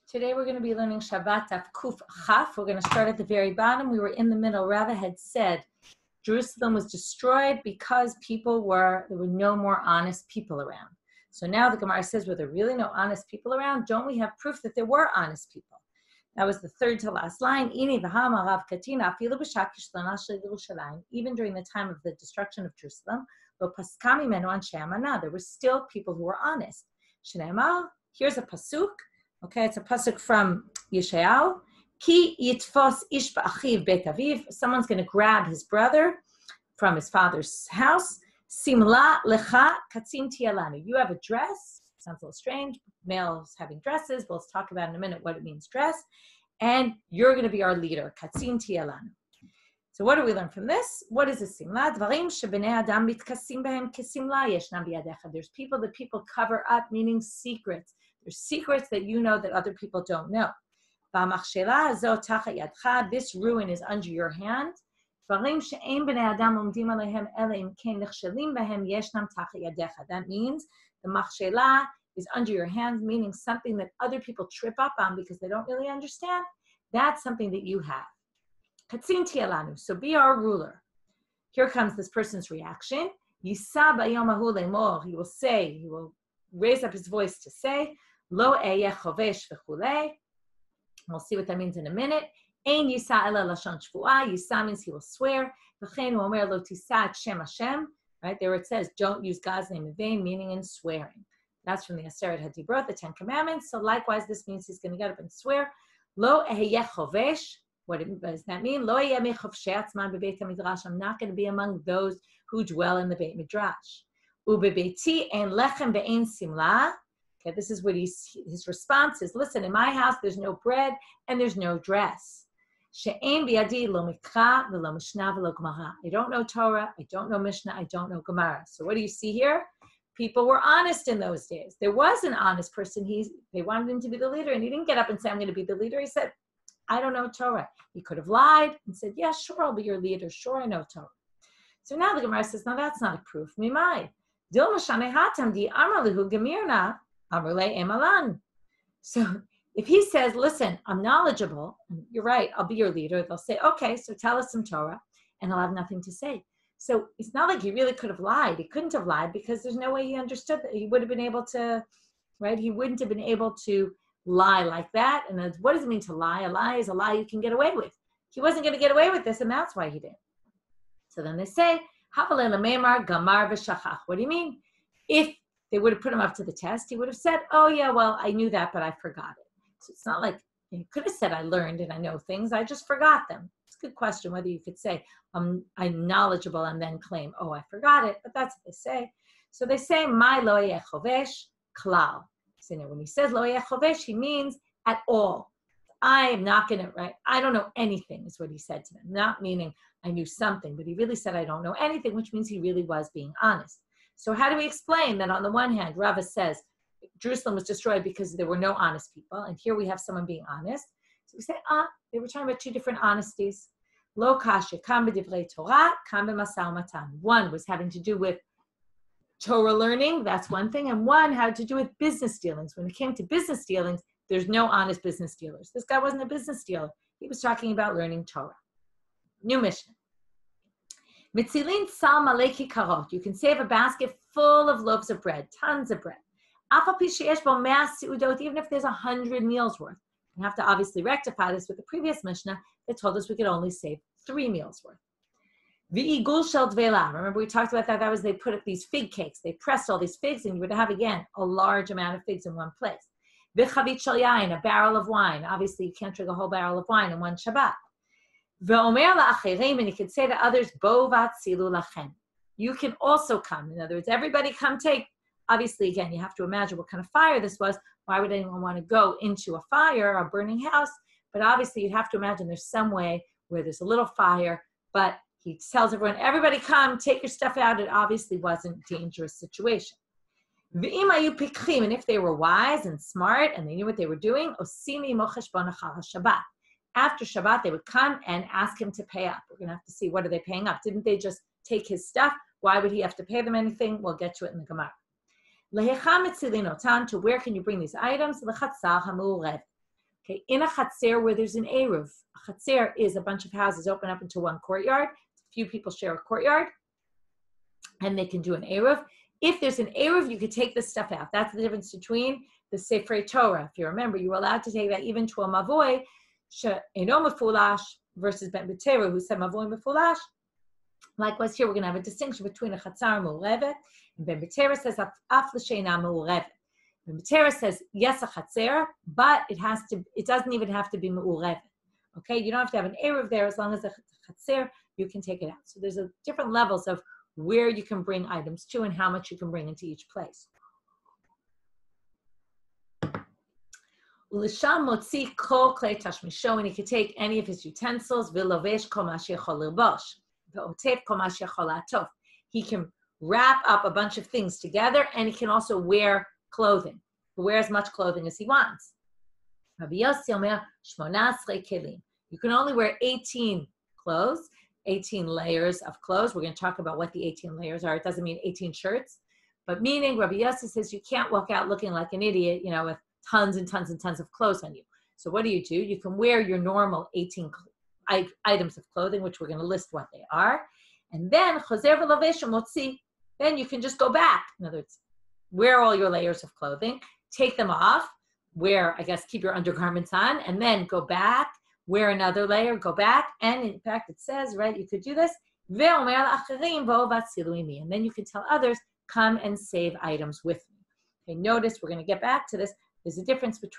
Today we're going to be learning Shabbat Daf Kuf Chaf. We're going to start at the very bottom. We were in the middle. Rava had said Jerusalem was destroyed because there were no more honest people around. So now the Gemara says, were there really no honest people around? Don't we have proof that there were honest people? That was the third to last line. Even during the time of the destruction of Jerusalem, there were still people who were honest. Here's a pasuk. Okay, it's a pasuk from Yeshayahu. Ki yitfos ish ba'achiv bet aviv. Someone's going to grab his brother from his father's house. Simla lecha katzin tialanu. You have a dress. Sounds a little strange. Males having dresses. We'll talk about in a minute what it means, dress. And you're going to be our leader. Katzin tialanu. So what do we learn from this? What is a simla? Dvarim shebnei adam mitkasim behem kesimla yeshnam biyadecha. There's people that people cover up, meaning secrets. There's secrets that you know that other people don't know. This ruin is under your hand. That means the machshela is under your hand, meaning something that other people trip up on because they don't really understand. That's something that you have. So be our ruler. Here comes this person's reaction. He will say, he will raise up his voice to say, Lo eyeh chovesh v'chulei. We'll see what that means in a minute. Ein yisa ela lashon shvuah. Yisa means he will swear. V'chein omer lo tisa et shem Hashem. Right there it says, don't use God's name in vain, meaning in swearing. That's from the Aseret HaDibrot, the 10 Commandments. So likewise, this means he's going to get up and swear. Lo eyeh chovesh. What does that mean? Lo eyeh mechovshei atzman bebeit HaMidrash. I'm not going to be among those who dwell in the Beit Midrash. Ubebeiti ein lechem ve'ein simla. Okay, this is what his response is. Listen, in my house, there's no bread and there's no dress. I don't know Torah, I don't know Mishnah, I don't know Gemara. So what do you see here? People were honest in those days. There was an honest person. They wanted him to be the leader, and he didn't get up and say, I'm going to be the leader. He said, I don't know Torah. He could have lied and said, yeah, sure, I'll be your leader. Sure, I know Torah. So now the Gemara says, no, that's not a proof. Mimai. So if he says, listen, I'm knowledgeable, you're right, I'll be your leader, they'll say, okay, so tell us some Torah, and he'll have nothing to say. So it's not like he really could have lied. He couldn't have lied because there's no way he understood that. He would have been able to, right? He wouldn't have been able to lie like that. And what does it mean to lie? A lie is a lie you can get away with. He wasn't going to get away with this, and that's why he did. So then they say, what do you mean? If they would have put him up to the test, he would have said, oh yeah, well, I knew that, but I forgot it. So it's not like, he could have said, I learned and I know things, I just forgot them. It's a good question whether you could say, I'm knowledgeable and then claim, oh, I forgot it, but that's what they say. So they say, my lo yeh chovesh klal. So when he says lo yeh chovesh, he means at all. I am not going to, right? I don't know anything is what he said to them. Not meaning I knew something, but he really said, I don't know anything, which means he really was being honest. So how do we explain that on the one hand, Rava says Jerusalem was destroyed because there were no honest people, and here we have someone being honest. So we say, they were talking about two different honesties. Lo kasha, kam b'divrei Torah, kam b'masau matan. One was having to do with Torah learning, that's one thing, and one had to do with business dealings. When it came to business dealings, there's no honest business dealers. This guy wasn't a business dealer. He was talking about learning Torah. New Mishnah. Mitzilin sal maleki karot. You can save a basket full of loaves of bread, tons of bread. Even if there's 100 meals worth. We have to obviously rectify this with the previous Mishnah that told us we could only save 3 meals worth. V'igul shel dvela. Remember we talked about that. That was they put up these fig cakes. They pressed all these figs, and you would have again a large amount of figs in one place. V'chavit shel yain, a barrel of wine. Obviously, you can't drink a whole barrel of wine in one Shabbat. And you can say to others, Bo vatzilu lachem. You can also come. In other words, everybody come take. Obviously, again, you have to imagine what kind of fire this was. Why would anyone want to go into a fire, a burning house? But obviously, you'd have to imagine there's some way where there's a little fire, but he tells everyone, everybody come, take your stuff out. It obviously wasn't a dangerous situation. And if they were wise and smart and they knew what they were doing, after Shabbat, they would come and ask him to pay up. We're going to have to see, what are they paying up? Didn't they just take his stuff? Why would he have to pay them anything? We'll get to it in the Gemara. To where can you bring these items? Okay, in a chatzer where there's an eruv, a chatzer is a bunch of houses open up into one courtyard. A few people share a courtyard, and they can do an eruv. If there's an eruv, you could take this stuff out. That's the difference between the Sefer Torah. If you remember, you were allowed to take that even to a mavoy, she'eno mefulash versus ben b'tera, who said mavoy mefulash. Likewise, here we're going to have a distinction between a chatzar and mu'urevet. And ben b'tera says af l'sheina mu'urevet. Ben b'tera says yes a chatzar, but it doesn't even have to be mu'urevet. Okay, you don't have to have an eruv there as long as it's a chatzar, you can take it out. So there's different levels of where you can bring items to and how much you can bring into each place. Ulisham motzi kol klei tashmisho, and he could take any of his utensils. V'lovesh kol ma sheyachol lirbosh, v'otef kol ma sheyachol la'atof. He can wrap up a bunch of things together, and he can also wear clothing. He wear as much clothing as he wants. Rabbi Yossi omer 18 kelim. You can only wear 18 clothes. 18 layers of clothes. We're going to talk about what the 18 layers are. It doesn't mean 18 shirts, but meaning Rabbi Yossi says you can't walk out looking like an idiot, with tons and tons and tons of clothes on you. So what do? You can wear your normal 18 items of clothing, which we're going to list what they are. And then chozer v'lovesh motzi, then you can just go back. In other words, wear all your layers of clothing, take them off, keep your undergarments on, and then go back, wear another layer, go back, and in fact it says, right, you could do this, and then you can tell others, come and save items with me. Okay, notice, we're going to get back to this, there's a difference with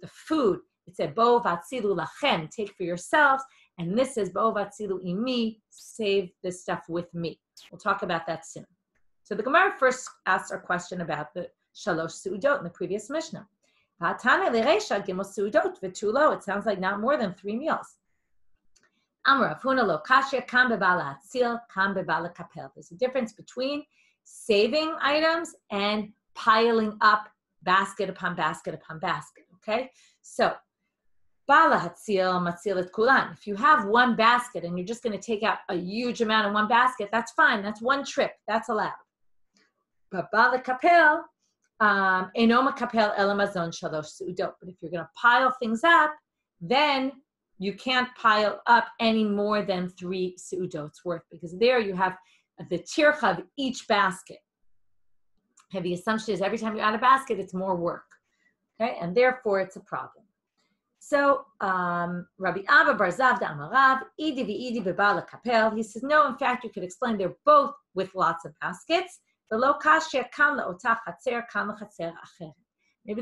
the food, it said, bo vatzilu lachem, take for yourselves, and this says, bo vatzilu imi, save this stuff with me. We'll talk about that soon. So the Gemara first asks a question about the shalosh su'udot in the previous Mishnah. It sounds like not more than 3 meals. There's a difference between saving items and piling up basket upon basket upon basket. Okay, so if you have one basket and you're just going to take out a huge amount in one basket, that's fine. That's one trip. That's allowed. But bala kapel. But if you're going to pile things up, then you can't pile up any more than 3 seudots worth, because there you have the tircha of each basket. And the assumption is every time you add a basket, it's more work. Okay, and therefore it's a problem. So Rabbi Abba Bar Zavda Amarav, Idi v'Idi b'Bala Kapel, he says, no, in fact, you could explain they're both with lots of baskets. Maybe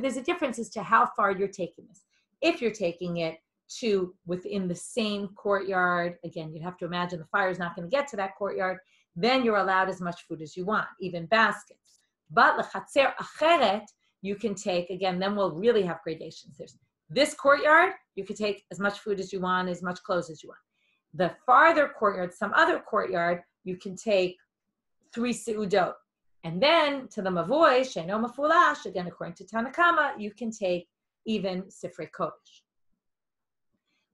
there's a difference as to how far you're taking this. If you're taking it to within the same courtyard, again, you'd have to imagine the fire is not going to get to that courtyard, then you're allowed as much food as you want, even baskets. But l'chatzer acheret, you can take, again, then we'll really have gradations. There's this courtyard, you can take as much food as you want, as much clothes as you want. The farther courtyard, some other courtyard, you can take 3 seudot. And then to the mavoy, she'eno mefulash, again, according to Tanakama, you can take even Sifrei Kodesh.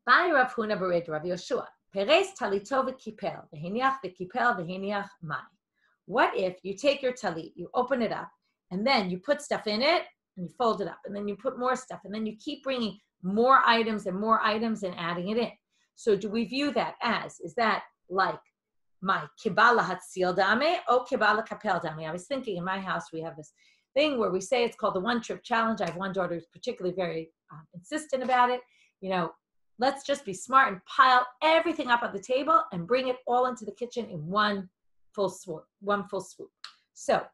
By Rav Huna Bered Rav Yoshua, Peres talito v'kipel, v'hiniach v'kipel v'hiniach mai. What if you take your talit, you open it up, and then you put stuff in it, and you fold it up, and then you put more stuff, and then you keep bringing more items and adding it in. So do we view that as, is that like my kibala hatzil dame or kibala kapel dame? I was thinking in my house we have this thing where we say it's called the one trip challenge. I have one daughter who's particularly very insistent about it. Let's just be smart and pile everything up on the table and bring it all into the kitchen in one full swoop. So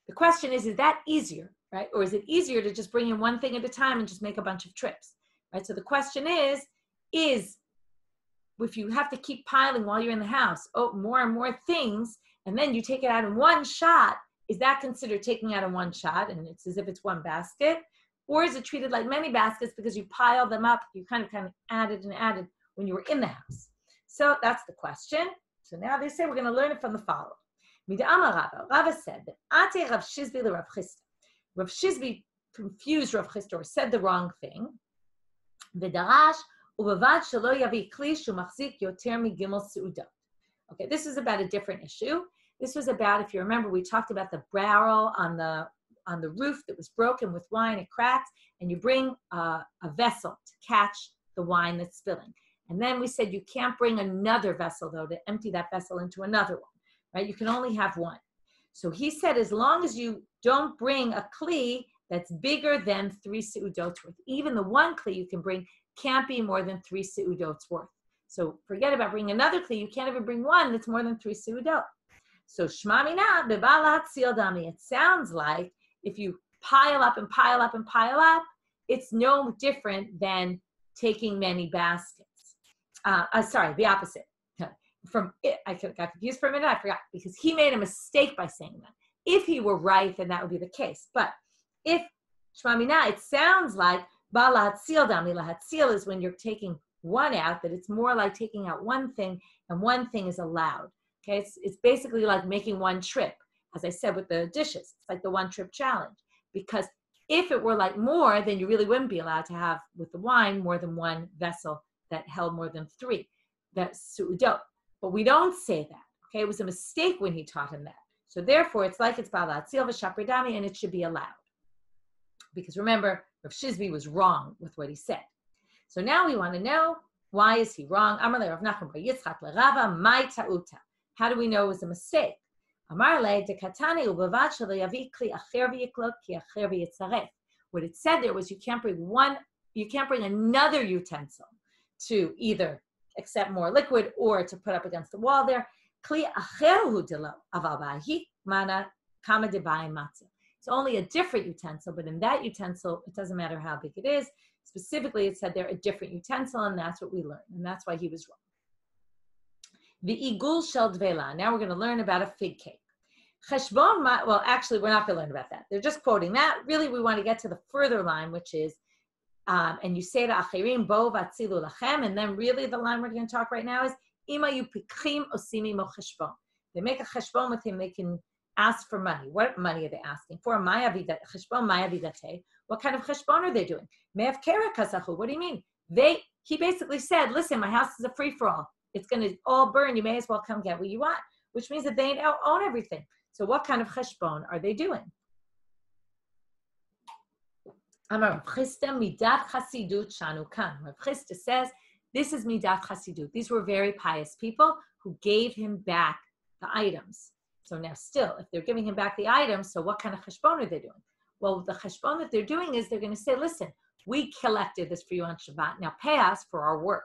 the question is that easier, right? Or is it easier to just bring in one thing at a time and just make a bunch of trips, right? So the question is if you have to keep piling while you're in the house, more and more things, and then you take it out in one shot, is that considered taking out in one shot, and it's as if it's one basket? Or is it treated like many baskets because you pile them up, you kind of added and added when you were in the house? So that's the question. So now they say we're going to learn it from the following. Rava said that Ate Rav Shizbi le Rav Chisda. Rav Shizbi confused Rav Chisda or said the wrong thing. V'darash u'bavad shelo yavi kli shu machzik yoter migimel seudot. Okay, this is about a different issue. This was about, if you remember, we talked about the barrel on the on the roof that was broken with wine, it cracks, and you bring a vessel to catch the wine that's spilling. And then we said you can't bring another vessel, though, to empty that vessel into another one, right? You can only have one. So he said, as long as you don't bring a kli that's bigger than 3 seudots worth, even the one kli you can bring can't be more than 3 seudots worth. So forget about bringing another kli. You can't even bring one that's more than 3 seudot. So shma mina bebala hatzil dami. It sounds like if you pile up and pile up and pile up, it's no different than taking many baskets. Sorry, the opposite. I got confused for a minute. I forgot because he made a mistake by saying that. If he were right, then that would be the case. But if shma mina, it sounds like bala hatzil dami. Lahatzil is when you're taking one out, that it's more like taking out one thing, and one thing is allowed. Okay, it's basically like making one trip, as I said with the dishes. It's like the one trip challenge. Because if it were like more, then you really wouldn't be allowed to have with the wine more than one vessel that held more than 3. That's su'udot. But we don't say that. Okay, it was a mistake when he taught him that. So therefore, it's like it's bala hatzil v'shapri dami, and it should be allowed. Because remember, Rav Shizbi was wrong with what he said. So now we want to know, why is he wrong? How do we know it was a mistake? What it said there was you can't bring another utensil to either accept more liquid or to put up against the wall there. It's only a different utensil, but in that utensil, it doesn't matter how big it is. Specifically, it said they're a different utensil, and that's what we learned, and that's why he was wrong. The igul shel dvela. Now we're going to learn about a fig cake. Well, actually, we're not going to learn about that. They're just quoting that. Really, we want to get to the further line, which is, and you say to achirim bo vatzilu lachem, and then really the line we're going to talk right now is ima yu pikchim osimi mo cheshbon. They make a cheshbon with him. They can ask for money. What money are they asking for? What kind of cheshbon are they doing? What do you mean? He basically said, listen, my house is a free-for-all. It's going to all burn. You may as well come get what you want, which means that they now own everything. So what kind of cheshbon are they doing? Rav Chisda says, this is midat chasidut. These were very pious people who gave him back the items. So now still, if they're giving him back the items, so what kind of cheshbon are they doing? Well, the cheshbon that they're doing is they're going to say, listen, we collected this for you on Shabbat. Now pay us for our work.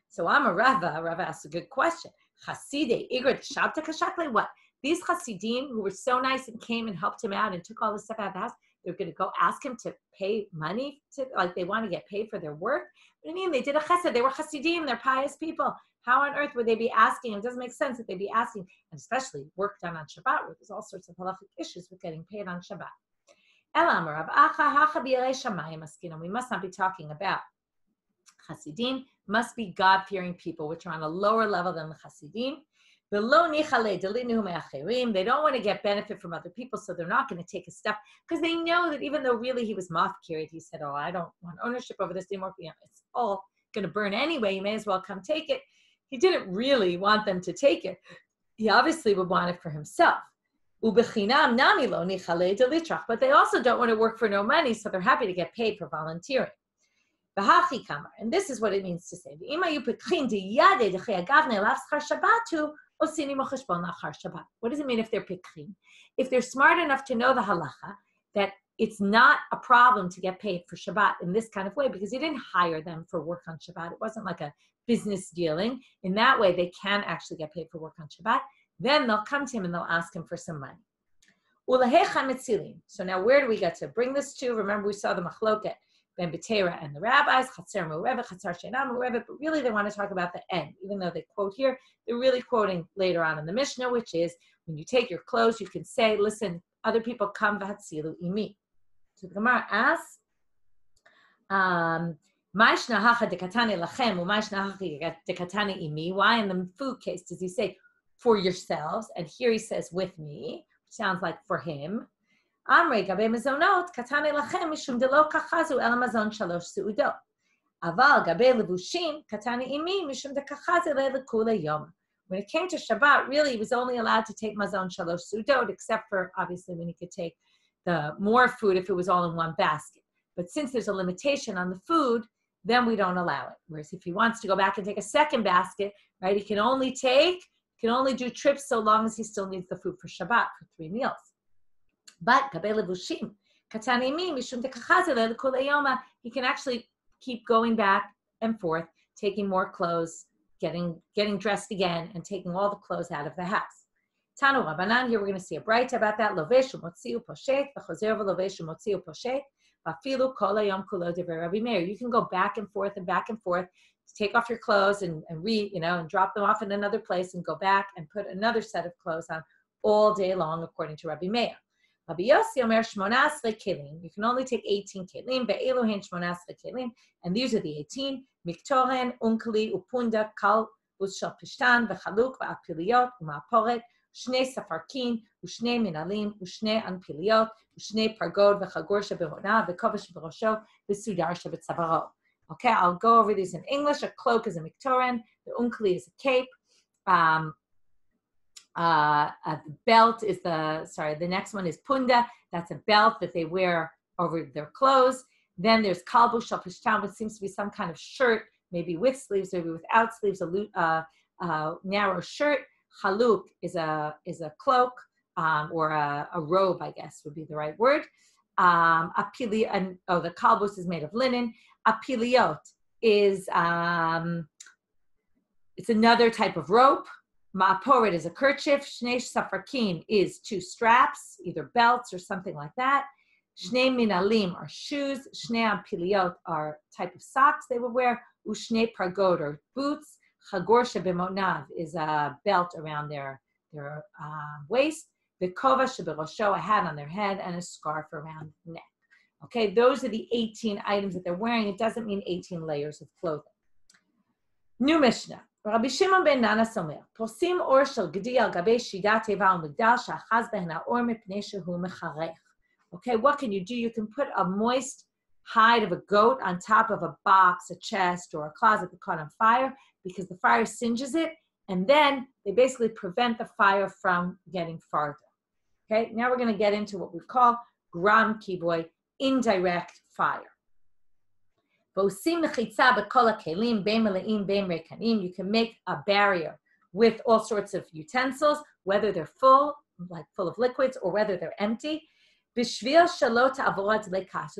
So I'm a Rava. Rava asked a good question. Chasidei, igrat shabta kashakle, what? These Hasidim who were so nice and came and helped him out and took all this stuff out of the house, they're going to go ask him to pay money, like they want to get paid for their work? What do you mean? They did a chesed. They were Hasidim. They're pious people. How on earth would they be asking? It doesn't make sense that they'd be asking, and especially work done on Shabbat, where there's all sorts of halachic issues with getting paid on Shabbat. We must not be talking about Hasidim. Must be God-fearing people, which are on a lower level than the Hasidim. They don't want to get benefit from other people, so they're not going to take his stuff because they know that even though really he was mafkir, he said, oh, I don't want ownership over this anymore. It's all going to burn anyway. You may as well come take it. He didn't really want them to take it. He obviously would want it for himself. But they also don't want to work for no money, so they're happy to get paid for volunteering. And this is what it means to say. What does it mean if they're pikhin? If they're smart enough to know the halacha, that it's not a problem to get paid for Shabbat in this kind of way, because he didn't hire them for work on Shabbat. It wasn't like a business dealing. In that way, they can actually get paid for work on Shabbat. Then they'll come to him and they'll ask him for some money. So now where do we get to bring this to? Remember, we saw the machloket Ben Betera and the rabbis, Chatzer Me'urevet, Chatzer She'ena Me'urevet, but really they want to talk about the end. Even though they quote here, they're really quoting later on in the Mishnah, which is when you take your clothes, you can say, listen, other people come v'hatzilu imi. So the Gemara asks, why in the food case does he say for yourselves? And here he says with me, which sounds like for him. When it came to Shabbat, really he was only allowed to take mazon shalosh sudot, except for obviously when he could take the more food if it was all in one basket. But since there's a limitation on the food, then we don't allow it. Whereas if he wants to go back and take a second basket, right, he can only do trips so long as he still needs the food for Shabbat, for 3 meals. But he can actually keep going back and forth, taking more clothes, getting dressed again, and taking all the clothes out of the house. Tanu Rabbanan, here we're going to see a bright about that. Lovesh umotziu poshet, v'chozer v'lovesh umotziu poshet, v'afilu kol hayom kulo divrei Rabbi Meir. You can go back and forth to take off your clothes and read, and drop them off in another place and go back and put another set of clothes on all day long, according to Rabbi Meir. Rabbi Yossi omer 18 kelim. You can only take 18 kelim. Be'elu hen 18 kelim, and these are the 18. Miktoren, unkali, upunda, kal, ushal pishtan, v'chaluk, v'apiliyot, u'ma'aporet, shne safarkin, ushne minalim, ushne anpiliyot, ushne pargod, v'chagor shebehona, v'kovesh b'rosho, v'sudar shebetzavaro. Okay, I'll go over these in English. A cloak is a miktoren. The unkali is a cape. The belt is the next one is punda. That's a belt that they wear over their clothes. Then there's kalbu shal pishtan, which seems to be some kind of shirt, maybe with sleeves, maybe without sleeves, a narrow shirt. Haluk is a cloak, or a robe, I guess would be the right word. The kalbus is made of linen. Apiliot is it's another type of rope. Ma'aporet is a kerchief. Shnei safarkin is 2 straps, either belts or something like that. Shnei minalim are shoes. Shnei apiliot are type of socks they would wear. Ushnei pargod are boots. Chagor shebimonav is a belt around their waist. V'kova sheberosho, a hat on their head, and a scarf around the neck. Okay, those are the 18 items that they're wearing. It doesn't mean 18 layers of clothing. New Mishnah. Rabbi Shimon ben Nanas omer, Posim or shel gedi al gabe shida teva umigdal shachaz behen haor mipnei shehu mecharech. Okay, what can you do? You can put a moist hide of a goat on top of a box, a chest, or a closet that caught on fire, because the fire singes it, and then they basically prevent the fire from getting farther. Okay, now we're going to get into what we call gram kiboy, indirect fire. You can make a barrier with all sorts of utensils, whether they're full of liquids, or whether they're empty, so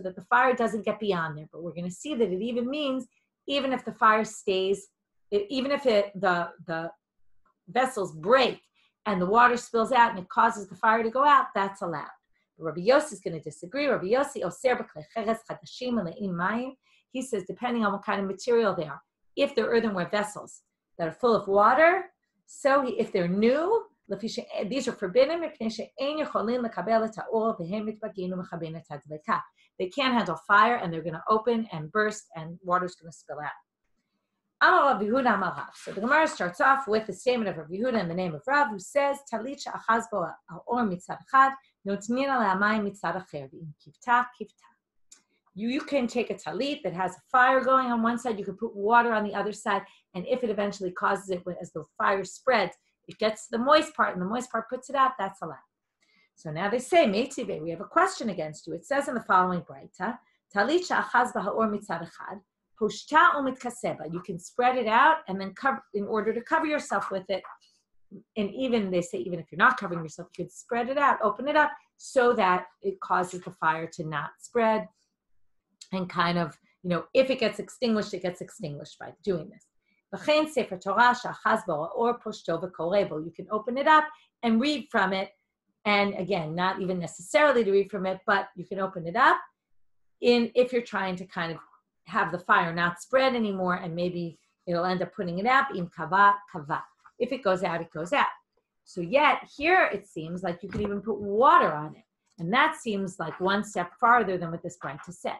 that the fire doesn't get beyond there. But we're going to see that it even means, even if the fire stays, even if the vessels break and the water spills out and it causes the fire to go out, that's allowed. But Rabbi Yossi is going to disagree. Rabbi Yossi oser b'klei cheres chadashim mele'im mayim. He says, depending on what kind of material they are, if they're earthenware vessels that are full of water, so if they're new, these are forbidden. They can't handle fire, and they're going to open and burst, and water's going to spill out. So the Gemara starts off with the statement of Rabbi Yehuda in the name of Rav, who says, Talit she'achaz bo ha'or mitzad echad, notnin alei hamayim mitzad acher, v'im kivta, kivta. You can take a talit that has a fire going on one side, you can put water on the other side, and if it eventually causes it, as the fire spreads, it gets to the moist part, and the moist part puts it out, that's allowed. So now they say, Meitive, we have a question against you. It says in the following braita, Talit she'achaz b'ha'or mitzad echad, pushta u'mitkaseba. You can spread it out and then cover, in order to cover yourself with it. And even, they say, even if you're not covering yourself, you could spread it out, open it up, so that it causes the fire to not spread. And kind of, if it gets extinguished, it gets extinguished by doing this. You can open it up and read from it. And again, not even necessarily to read from it, but you can open it up if you're trying to kind of have the fire not spread anymore, and maybe it'll end up putting it out. Im kava, kava. If it goes out, it goes out. So yet here it seems like you could even put water on it. And that seems like one step farther than what this braita said.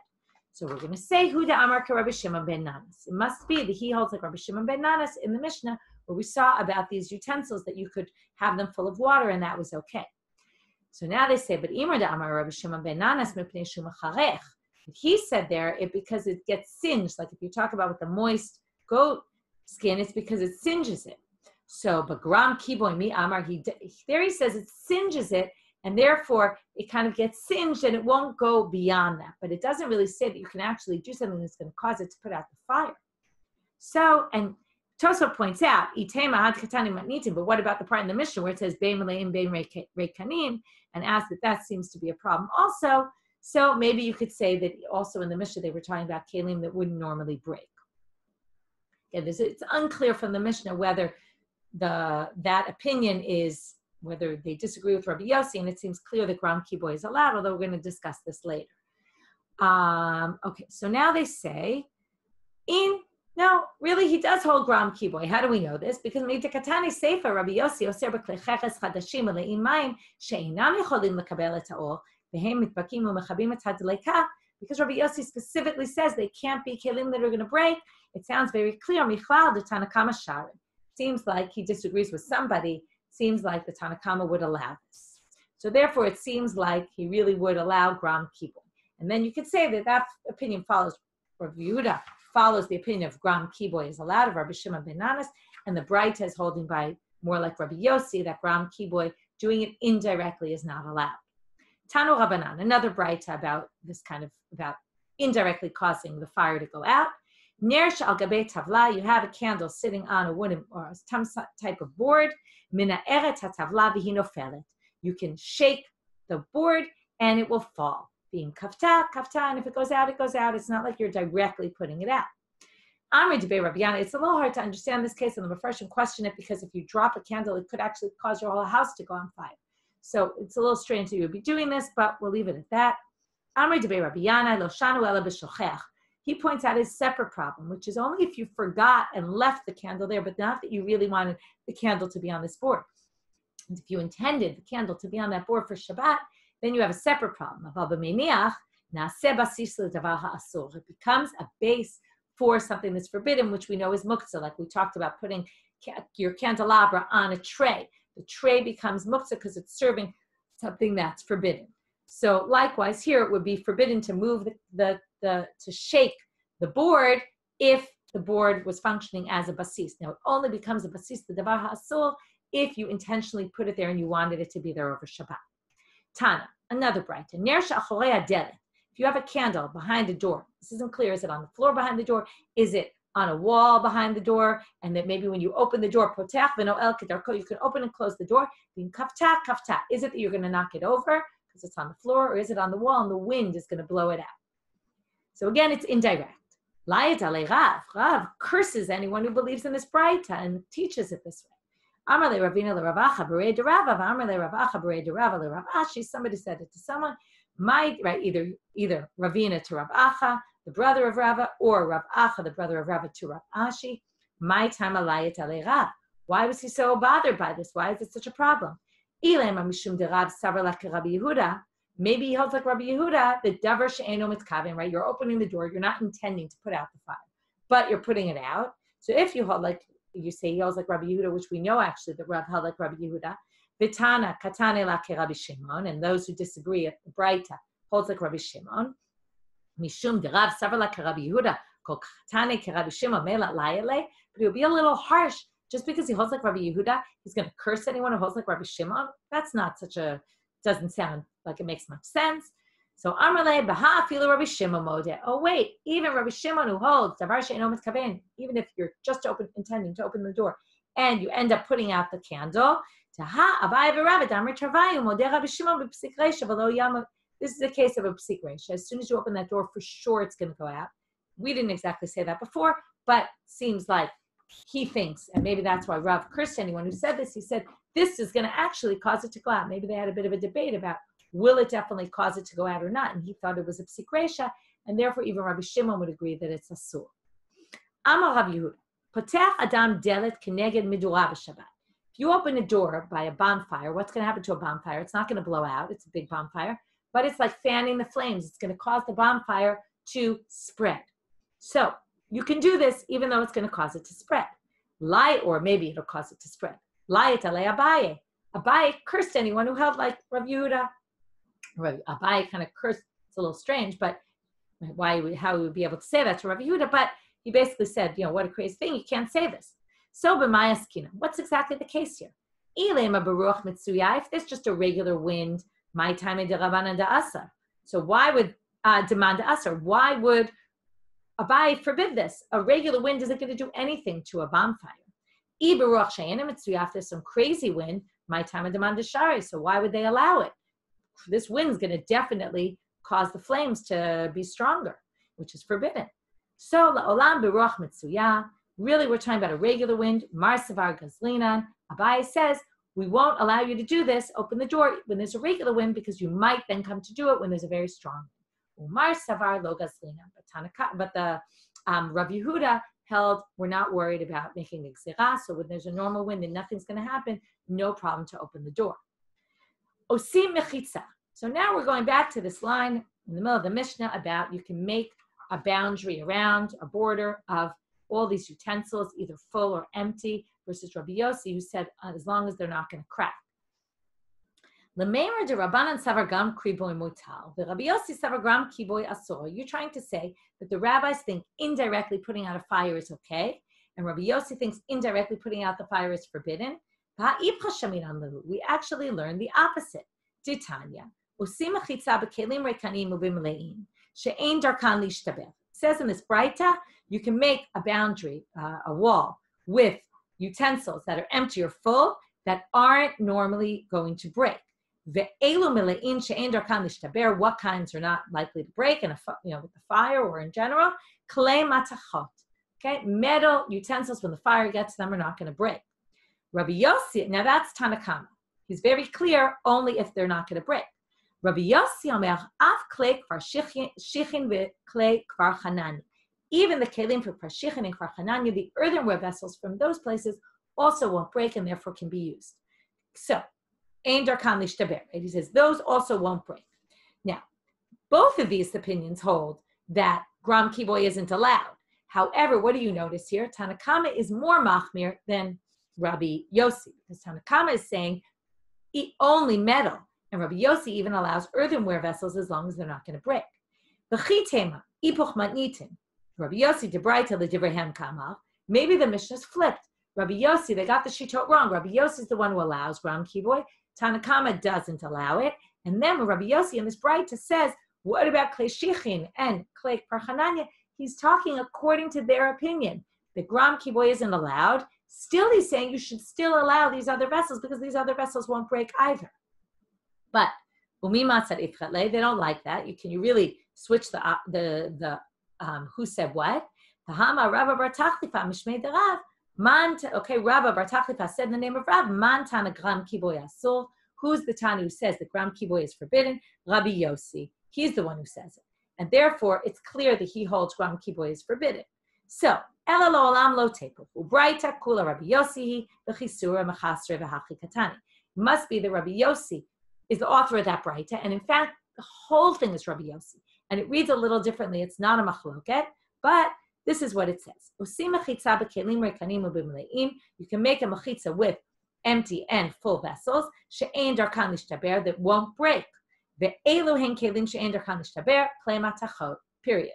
So we're going to say, Huda Amar ka Rabbi Shimon ben Nanas. It must be that he holds like Rabbi Shimon ben Nanas in the Mishnah, where we saw about these utensils that you could have them full of water, and that was okay. So now they say, but Imar da Amar Rabbi Shimon ben Nanas mipnei shu mecharech. He said there, because it gets singed. Like if you talk about with the moist goat skin, it's because it singes it. So, but gram kiboy mi Amar, there he says it singes it. and therefore it kind of gets singed and it won't go beyond that. But it doesn't really say that you can actually do something that's going to cause it to put out the fire. So, and Tosfot points out, but what about the part in the Mishnah where it says bein meleim bein reikanim, and asks that seems to be a problem also. So maybe you could say that also in the Mishnah they were talking about kelim that wouldn't normally break. Again, it's unclear from the Mishnah whether that opinion is, whether they disagree with Rabbi Yossi, and it seems clear that gram kiboy is allowed, although we're going to discuss this later. Okay, so now they say, no, really, he does hold gram kiboy. How do we know this? Because Midikatani Sefer Rabbi Yossi Oser b'klecheches chadashim aleim mayim she'inam yecholim lekabel et ha'ol v'hem mitbakim u'mechabim et hadleika. Because Rabbi Yossi specifically says they can't be kelim that are going to break. It sounds very clear. Michlal de Tanakama Sharon. Seems like he disagrees with somebody. Seems like the Tanakama would allow this. So therefore, it seems like he really would allow gram kiboy. And then you could say that opinion follows Rabbi Yehuda. Follows the opinion of gram kiboy is allowed of Rabbi Shimon ben Nanas, and the Braita is holding by more like Rabbi Yossi that gram kiboy doing it indirectly is not allowed. Tanu Rabbanan, another Braita about this kind of about indirectly causing the fire to go out. Ner she'al gabei tavla, you have a candle sitting on a wooden or some type of board. Mina'eret hatavla v'hi nofelet. You can shake the board and it will fall. Being kafta, and if it goes out, it goes out. It's not like you're directly putting it out. Amri debei Rabbi Yana. It's a little hard to understand this case, and the Mepharshim question it because if you drop a candle, it could actually cause your whole house to go on fire. So it's a little strange that you would be doing this, but we'll leave it at that. Amri debei Rabbi Yana, lo shanu ela b'shochech. He points out his separate problem, which is only if you forgot and left the candle there, but not that you really wanted the candle to be on this board. And if you intended the candle to be on that board for Shabbat, then you have a separate problem. It becomes a base for something that's forbidden, which we know is muktzah, like we talked about putting your candelabra on a tray. The tray becomes muktzah because it's serving something that's forbidden. So likewise, here it would be forbidden to move to shake the board if the board was functioning as a basis. Now it only becomes a basis, the davar ha'asur, if you intentionally put it there and you wanted it to be there over Shabbat. Tana, another Braita. Ner she'acholei hadelet. If you have a candle behind the door, this isn't clear. Is it on the floor behind the door? Is it on a wall behind the door? And that maybe when you open the door, potach v'noel kedarko, you can open and close the door. Being kafta. Is it that you're going to knock it over because it's on the floor, or is it on the wall and the wind is going to blow it out? So again, it's indirect. Layet alei Rav. Rav curses anyone who believes in this Braita and teaches it this way. Amar le Ravina le Ravacha berei de Rava, Amar le Ravacha berei de Rava le Ravashi. Somebody said it to someone. Either Ravina to Ravacha, the brother of Rava, or Ravacha, the brother of Rava, to Ravashi. My time alayit alei Rav. Why was he so bothered by this? Why is it such a problem? Ilema mishum de Rav savar like Rabbi Yehuda. Maybe he holds like Rabbi Yehuda, the davar she'eno mitkavin, right? You're opening the door, you're not intending to put out the fire, but you're putting it out. So if you hold like, you say he holds like Rabbi Yehuda, which we know actually that Rav held like Rabbi Yehuda, Vitana katane la ke Rabbi Shimon, and those who disagree at the Braita holds like Rabbi Shimon. Mishum de Rav savar like Rabbi Yehuda, kol katane ke Rabbi Shimon mela layale. But it would be a little harsh just because he holds like Rabbi Yehuda. He's going to curse anyone who holds like Rabbi Shimon. That's not such a, doesn't sound like it makes much sense. So Amrle Baha Fila Rabbi Shimon Modeh. Oh wait, even Rabbi Shimon who holds Davar She'eno Mitkaven, even if you're just intending to open the door, and you end up putting out the candle. This is a case of a psik reisha. As soon as you open that door, for sure it's going to go out. We didn't exactly say that before, but seems like he thinks, and maybe that's why Rav cursed anyone who said this. He said this is going to actually cause it to go out. Maybe they had a bit of a debate about will it definitely cause it to go out or not? And he thought it was a psik reisha, and therefore even Rabbi Shimon would agree that it's asur. Amar Rav Yehuda, potech adam delet keneged midura b'Shabbat. If you open a door by a bonfire, what's going to happen to a bonfire? It's not going to blow out. It's a big bonfire, but it's like fanning the flames. It's going to cause the bonfire to spread. So you can do this even though it's going to cause it to spread. Lie, or maybe it'll cause it to spread. Lie it alei Abaye. Abaye cursed anyone who held like Rav Yehuda. Abaye kind of cursed. It's a little strange, but how he would be able to say that to Rav Yehuda? But he basically said, what a crazy thing. You can't say this. So b'mayaskina. What's exactly the case here? Ilema baruch mitsuya, if there's just a regular wind, my time de Rabbanan da Asar. So why would demand Asar? Why would Abai forbid this? A regular wind isn't going to do anything to a bonfire. If there's some crazy wind, my time of demand shari. So why would they allow it? This wind's going to definitely cause the flames to be stronger, which is forbidden. So la'olam beruach mitzuya. Really, we're talking about a regular wind. Mar savar gazlinan. Abai says we won't allow you to do this. Open the door when there's a regular wind because you might then come to do it when there's a very strong wind. Umar savar lo gazlinan. But the Rav Yehuda held we're not worried about making a gzirah. So when there's a normal wind and nothing's going to happen, no problem to open the door. Osim mechitza. So now we're going back to this line in the middle of the Mishnah about you can make a boundary around a border of all these utensils, either full or empty, versus Rabbi Yossi, who said as long as they're not going to crack. L'meir de Rabbanan savar gam kriboy mutal, the Rabbi Yossi savar gam kriboy asor. You're trying to say that the rabbis think indirectly putting out a fire is okay, and Rabbi Yossi thinks indirectly putting out the fire is forbidden. We actually learned the opposite. Titania. Says in this Braita, you can make a boundary, a wall, with utensils that are empty or full that aren't normally going to break. What kinds are not likely to break, with the fire or in general? Okay, metal utensils, when the fire gets to them, are not going to break. Rabbi Yossi, now that's Tanakama. He's very clear only if they're not going to break. Rabbi Yossi Omer, af klei kvar shichin ve'klei kvar chananya. Even the kelim for Parshichin and Kvar Chananya, the earthenware vessels from those places also won't break and therefore can be used. So, Ein Darkan Lishtaber, he says those also won't break. Now, both of these opinions hold that Gram Kiboy isn't allowed. However, what do you notice here? Tanakama is more machmir than Rabbi Yossi, because Tanakama is saying only metal, and Rabbi Yossi even allows earthenware vessels as long as they're not going to break. V'chitema, ipuch matnitin. Rabbi Yossi debraita l'divrehem kamal. Maybe the Mishnah's flipped. Rabbi Yossi, they got the shitot wrong. Rabbi Yossi is the one who allows Gram Kiboy. Tanakama doesn't allow it. And then Rabbi Yossi in this braita says, what about klei shichin and klei parchananya? He's talking according to their opinion. The Gram Kiboy isn't allowed. Still, he's saying you should still allow these other vessels because these other vessels won't break either. But they don't like that. You really switch the who said what? Tahama Rabba Bar Tachlifa Mishmei Derav. Rabba Bar Tachlifa said in the name of Rav, Man Tana Gram Kiboy Asur. Who's the Tana who says that Gram Kiboy is forbidden? Rabbi Yossi. He's the one who says it. And therefore, it's clear that he holds Gram Kiboy is forbidden. So, Ela lo olam lo tepu. Ubraita kula Rabbi Yossi v'chisura mechasre v'hachi katani. Must be that Rabbi Yossi is the author of that braita, and in fact, the whole thing is Rabbi Yossi. And it reads a little differently. It's not a machloket, but this is what it says. You can make a mechitza with empty and full vessels that won't break. Period.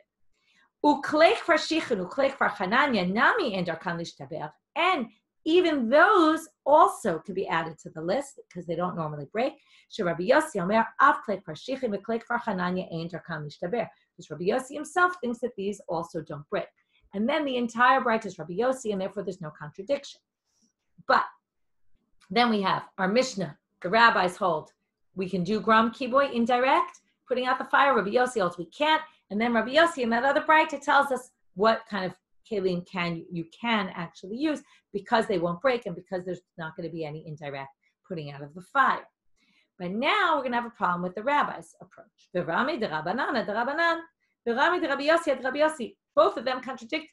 And even those also can be added to the list because they don't normally break. Because Rabbi Yossi himself thinks that these also don't break. And then the entire braita is Rabbi Yossi, and therefore there's no contradiction. But then we have our Mishnah. The rabbis hold we can do Gram Kiboy indirect, putting out the fire. Rabbi Yossi holds we can't. And then Rabbi Yossi in that other braita tells us what kind of kelim you can actually use because they won't break and because there's not going to be any indirect putting out of the fire. But now we're going to have a problem with the rabbi's approach. V'rami de Rabbanan, v'rami de Rabbi Yossi. Both of them contradict,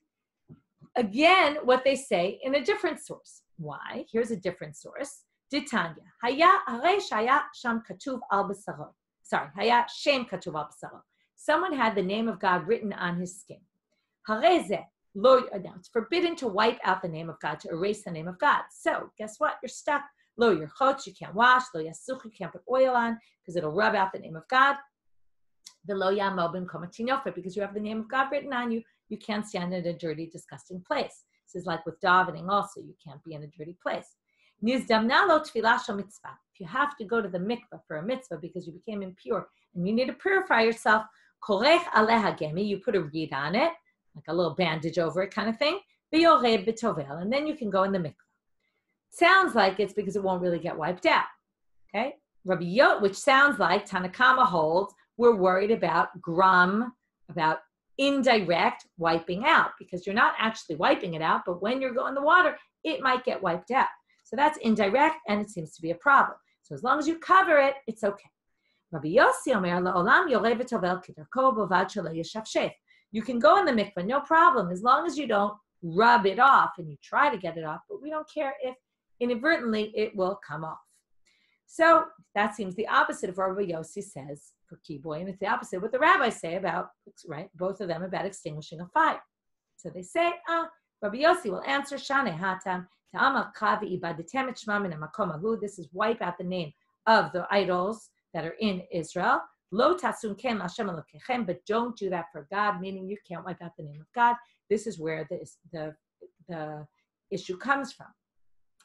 again, what they say in a different source. Why? Here's a different source. Ditanya. Haya shaya sham katuv al basaro. Sorry, haya shem katuv al basaro. Someone had the name of God written on his skin. Hareze. Now, it's forbidden to wipe out the name of God, to erase the name of God. So, guess what? You're stuck. Lo yerchotz, you can't wash. Lo yasuch, you can't put oil on because it'll rub out the name of God. The lo yamol b'mkom hatinofet, because you have the name of God written on you, you can't stand in a dirty, disgusting place. This is like with davening also. You can't be in a dirty place. Nizdamna lo tefillah shel mitzvah. If you have to go to the mikveh for a mitzvah because you became impure and you need to purify yourself, korech aleha gemi, you put a reed on it, like a little bandage over it kind of thing, v'yored b'tovel, and then you can go in the mikveh. Sounds like it's because it won't really get wiped out, okay? Rabbi Yot, which sounds like Tanakama holds, we're worried about gram, about indirect wiping out, because you're not actually wiping it out, but when you're going in the water, it might get wiped out. So that's indirect, and it seems to be a problem. So as long as you cover it, it's okay. Rabbi Yossi Omer, La'olam yoreh v'tovel k'darko b'vad shelo yeshafshef. You can go in the mikveh, no problem, as long as you don't rub it off, and you try to get it off, but we don't care if inadvertently it will come off. So that seems the opposite of what Rabbi Yossi says for kiboy, and it's the opposite of what the rabbis say about, right, both of them about extinguishing a fire. So they say, Rabbi Yossi will answer, Shane hatam, ta'amal kavi ibadetem et shma min hamakom ahu. This is wipe out the name of the idols that are in Israel. Lo tasun ken l'Hashem Elokechem, but don't do that for God, meaning you can't wipe out the name of God. This is where the issue comes from.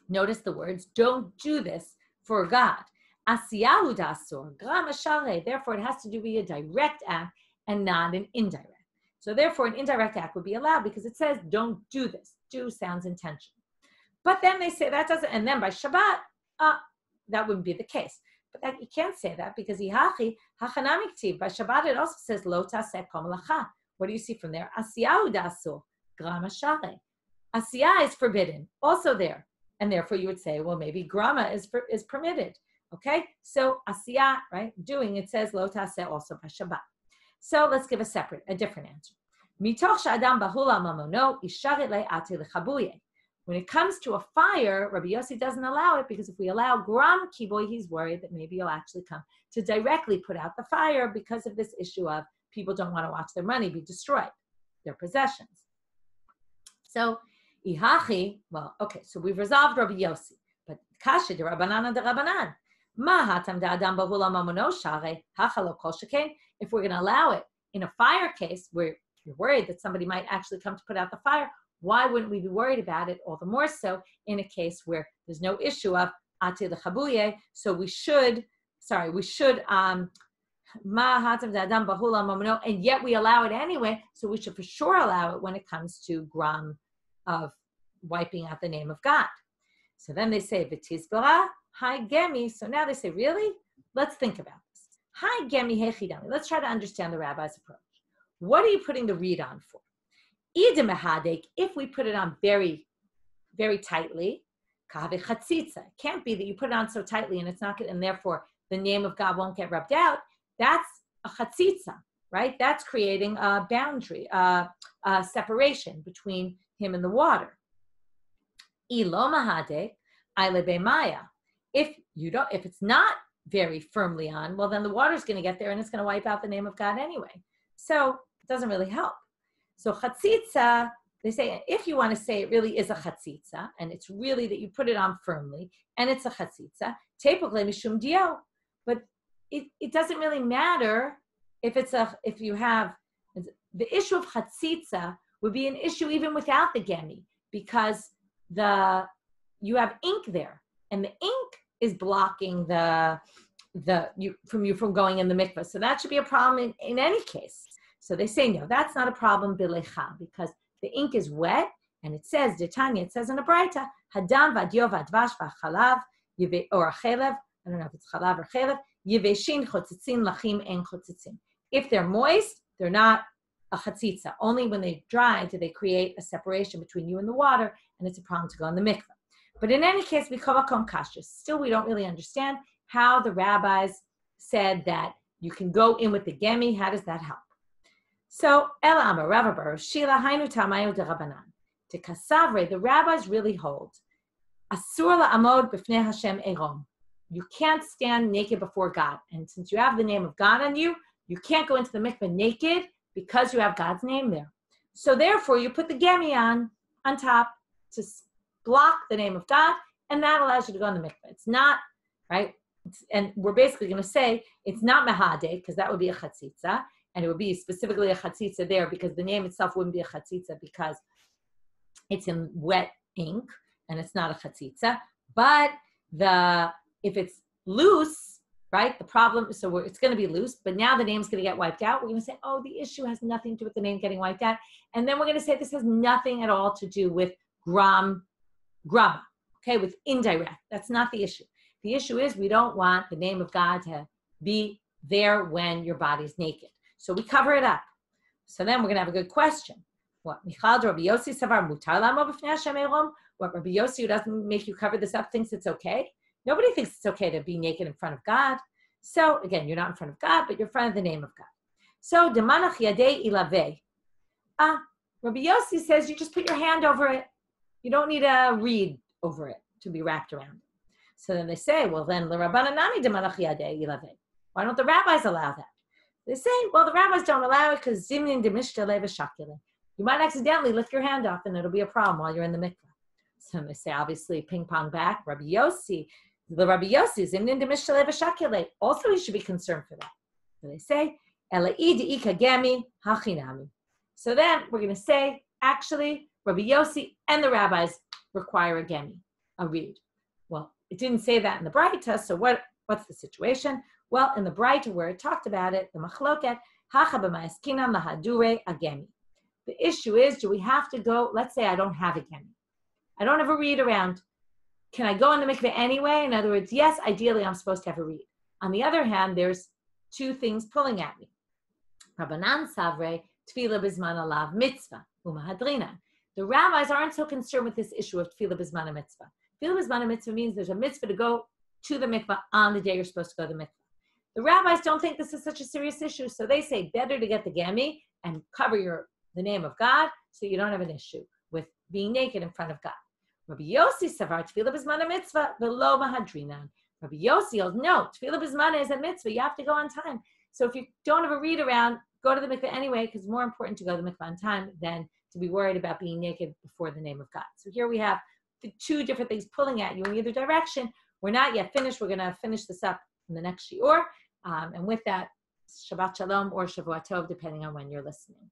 Notice the words, don't do this for God. Asiyahu dasur, gram ashare. Therefore, it has to do with a direct act and not an indirect. So therefore, an indirect act would be allowed because it says, don't do this. Do sounds intentional. But then they say that doesn't, and then by Shabbat, that wouldn't be the case. But that, you can't say that because Ihachi, hachanamiktiv, by Shabbat it also says, lo taseh kol malacha. What do you see from there? Asiyahu dasur, gram ashare. Asiyah is forbidden, also there. And therefore you would say, well, maybe grama is permitted. Okay? So asiyah, right? Doing, it says lo taseh also by Shabbat. So let's give a different answer. Mitoch sha'adam bahul al mamono isharet le'ati lechabuye. When it comes to a fire, Rabbi Yossi doesn't allow it because if we allow gram kiboy, he's worried that maybe you'll actually come to directly put out the fire because of this issue of people don't want to watch their money be destroyed, their possessions. So Ihachi, well, okay, so we've resolved Rabbi Yossi, but kasha de Rabbanan de Rabbanan. If we're going to allow it in a fire case where you're worried that somebody might actually come to put out the fire, why wouldn't we be worried about it all the more so in a case where there's no issue of ati lechabuye? So we should, and yet we allow it anyway, so we should for sure allow it when it comes to gram of wiping out the name of God. So then they say, V'tizbara, hi gemi. So now they say, really? Let's think about this. Hi gemi hechidami. Let's try to understand the rabbi's approach. What are you putting the reed on for? If we put it on very, very tightly, it can't be that you put it on so tightly and it's not good, and therefore the name of God won't get rubbed out. That's a chatzitza, right? That's creating a boundary, a separation between him and the water. If it's not very firmly on, well, then the water's going to get there and it's going to wipe out the name of God anyway. So it doesn't really help. So chatzitza, they say, if you want to say it really is a chatzitza, and it's really that you put it on firmly, and it's a chatzitza, tepukle mishum dio. But it doesn't really matter if you have, the issue of chatzitza would be an issue even without the gemi, because you have ink there, and the ink is blocking from going in the mikveh. So that should be a problem in any case. So they say, no, that's not a problem bilecha, because the ink is wet, and it says, Detanya, it says in a braita, hadam v'adyo v'advash v'achalav, or achelev, I don't know if it's chalav or chelev, yiveshin chotzitzin lachim en chotzitzin. If they're moist, they're not a chatzitza. Only when they dry do they create a separation between you and the water, and it's a problem to go in the mikveh. But in any case, b'kovakom kashrus. Still, we don't really understand how the rabbis said that you can go in with the gemi. How does that help? So, El Amar, Rav Bar Shila, Hainu Tamayu de Rabbanan. To Kasavre, the rabbis really hold. Asur la'amod b'fnei Hashem erom. You can't stand naked before God. And since you have the name of God on you, you can't go into the mikveh naked because you have God's name there. So therefore, you put the gemi on top to block the name of God, and that allows you to go in the mikveh. It's not, right? And we're basically going to say it's not mehadeh, because that would be a chatzitza, and it would be specifically a chatzitza there because the name itself wouldn't be a chatzitza because it's in wet ink, and it's not a chatzitza. But if it's loose, right, the problem, so it's going to be loose, but now the name's going to get wiped out. We're going to say, oh, the issue has nothing to do with the name getting wiped out. And then we're going to say this has nothing at all to do with grama, okay, with indirect. That's not the issue. The issue is we don't want the name of God to be there when your body's naked. So we cover it up. So then we're going to have a good question. What? Michal Rabbi Yossi Savar Mutar Lamo B'fnei Hashem Erom? What, Rabbi Yossi, who doesn't make you cover this up, thinks it's okay? Nobody thinks it's okay to be naked in front of God. So again, you're not in front of God, but you're in front of the name of God. So Demanach Yadei Ilave. Rabbi Yossi says you just put your hand over it. You don't need a reed over it to be wrapped around it. So then they say, well, then the Rabbanit Demanach Yadei Ilave. Why don't the rabbis allow that? They say, well, the rabbis don't allow it because Zimnin Demishtale V'Shakile. You might accidentally lift your hand off and it'll be a problem while you're in the mikveh. So they say, obviously, ping pong back. Rabbi Yossi, Zimnin Demishtale V'Shakile. Also, he should be concerned for that. So they say, Ela'id Ika Gemi Hachinami. So then we're going to say, actually, Rabbi Yossi and the rabbis require a gemi, a reed. Well, it didn't say that in the Braita, so what's the situation? Well, in the Braita where it talked about it, the machloket, hacha b'ma'askinam lahadure a gemi. The issue is, do we have to go, let's say I don't have a gemi. I don't have a reed around. Can I go in the mikveh anyway? In other words, yes, ideally I'm supposed to have a reed. On the other hand, there's two things pulling at me. Rabbanan savre, tefillah bizman alav mitzvah, umahadrina. The rabbis aren't so concerned with this issue of tefillah bizman mitzvah. Tefillah bizman mitzvah means there's a mitzvah to go to the mikveh on the day you're supposed to go to the mikveh. The rabbis don't think this is such a serious issue, so they say better to get the gemi and cover the name of God so you don't have an issue with being naked in front of God. Rabbi Yossi savar tefillah bizman mitzvah v'lo mahadrinan. Rabbi Yossi holds no, tefillah bizman is a mitzvah. You have to go on time. So if you don't have a reed around, go to the mikveh anyway, because it's more important to go to the mikveh on time than to be worried about being naked before the name of God. So here we have the two different things pulling at you in either direction. We're not yet finished. We're going to finish this up in the next shiur. And with that, Shabbat Shalom or Shavua Tov, depending on when you're listening.